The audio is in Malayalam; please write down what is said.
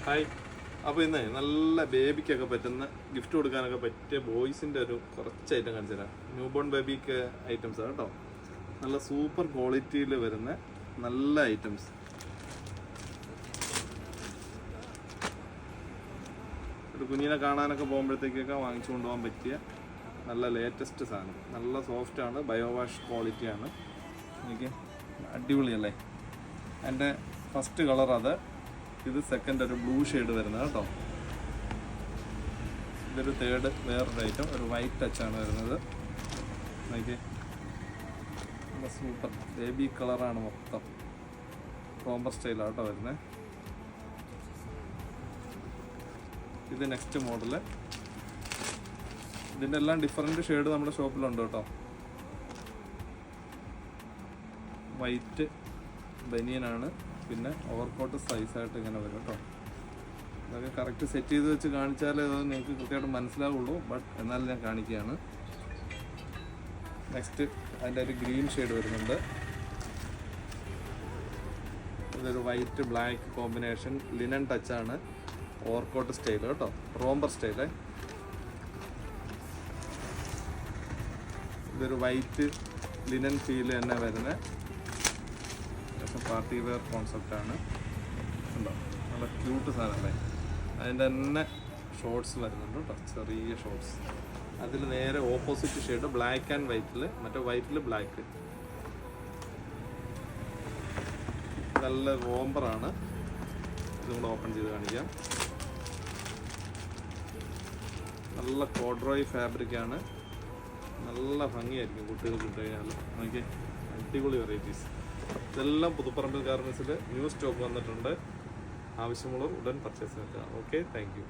ഹായ്. അപ്പോൾ ഇന്ന് നല്ല ബേബിക്കൊക്കെ പറ്റുന്ന ഗിഫ്റ്റ് കൊടുക്കാനൊക്കെ പറ്റിയ ബോയ്സിൻ്റെ ഒരു കുറച്ച് ഐറ്റം കാണിച്ചു തരാം. ന്യൂ ബോൺ ബേബിക്ക് ഐറ്റംസ് ആണ് കേട്ടോ. നല്ല സൂപ്പർ ക്വാളിറ്റിയിൽ വരുന്ന നല്ല ഐറ്റംസ്. ഒരു കുഞ്ഞിനെ കാണാനൊക്കെ പോകുമ്പോഴത്തേക്കൊക്കെ വാങ്ങിച്ചു കൊണ്ടുപോകാൻ പറ്റിയ നല്ല ലേറ്റസ്റ്റ് സാധനം. നല്ല സോഫ്റ്റാണ്, ബയോവാഷ് ക്വാളിറ്റിയാണ്. എനിക്ക് അടിപൊളിയല്ലേ. എൻ്റെ ഫസ്റ്റ് കളർ അത്. ഇത് സെക്കൻഡ് ഒരു ബ്ലൂ ഷെയ്ഡ് വരുന്നത് കേട്ടോ. ഇതൊരു തേർഡ് വേറൊരു ഐറ്റം, ഒരു വൈറ്റ് ടച്ചാണ് വരുന്നത്. നോക്കി, നല്ല സൂപ്പർ ബേബി കളറാണ് മൊത്തം. കോംബർ സ്റ്റൈലാണ് കേട്ടോ വരുന്നത്. ഇത് നെക്സ്റ്റ് മോഡല്. ഇതിൻ്റെ എല്ലാം ഡിഫറെൻറ്റ് ഷെയ്ഡ് നമ്മുടെ ഷോപ്പിലുണ്ട് കേട്ടോ. വൈറ്റ് ബനിയനാണ്, പിന്നെ ഓവർകോട്ട് സൈസായിട്ട് ഇങ്ങനെ വരും കേട്ടോ. അതൊക്കെ കറക്റ്റ് സെറ്റ് ചെയ്ത് വെച്ച് കാണിച്ചാലേ അത് നിങ്ങൾക്ക് കൃത്യമായിട്ട് മനസ്സിലാവുള്ളൂ. ബട്ട് എന്നാലും ഞാൻ കാണിക്കുകയാണ്. നെക്സ്റ്റ് അതിൻ്റെ ഒരു ഗ്രീൻ ഷെയ്ഡ് വരുന്നുണ്ട്. ഇതൊരു വൈറ്റ് ബ്ലാക്ക് കോമ്പിനേഷൻ ലിനൻ ടച്ചാണ്. ഓവർകോട്ട് സ്റ്റൈൽ കേട്ടോ, റോംബർ സ്റ്റൈലേ. ഇതൊരു വൈറ്റ് ലിനൻ ഫീൽ തന്നെ വരുന്ന പാർട്ടി വെയർ കോൺസെപ്റ്റാണ്. ഉണ്ടോ, നല്ല ക്യൂട്ട് സാധനമല്ലേ. അതിൻ്റെ തന്നെ ഷോർട്സ് വരുന്നുണ്ട് കേട്ടോ, ചെറിയ ഷോർട്സ്. അതിൽ നേരെ ഓപ്പോസിറ്റ് ഷെയ്ഡ് ബ്ലാക്ക് ആൻഡ് വൈറ്റിൽ, മറ്റേ വൈറ്റിൽ ബ്ലാക്ക്. നല്ല റോംബറാണ്. ഇതും കൂടെ ഓപ്പൺ ചെയ്ത് കാണിക്കാം. നല്ല കോഡ്രോയ് ഫാബ്രിക്കാണ്. നല്ല ഭംഗിയായിരിക്കും കുട്ടികൾക്ക് ഇട്ട് കഴിഞ്ഞാൽ. നോക്കി, അടിപൊളി വെറൈറ്റീസ്. ഇതെല്ലാം പുതുപ്പറമ്പിൽ ഗാർമെന്റ്സിൽ ന്യൂ സ്റ്റോക്ക് വന്നിട്ടുണ്ട്. ആവശ്യമുള്ളവർ ഉടൻ പർച്ചേസ് നടത്തുക. Okay, thank you.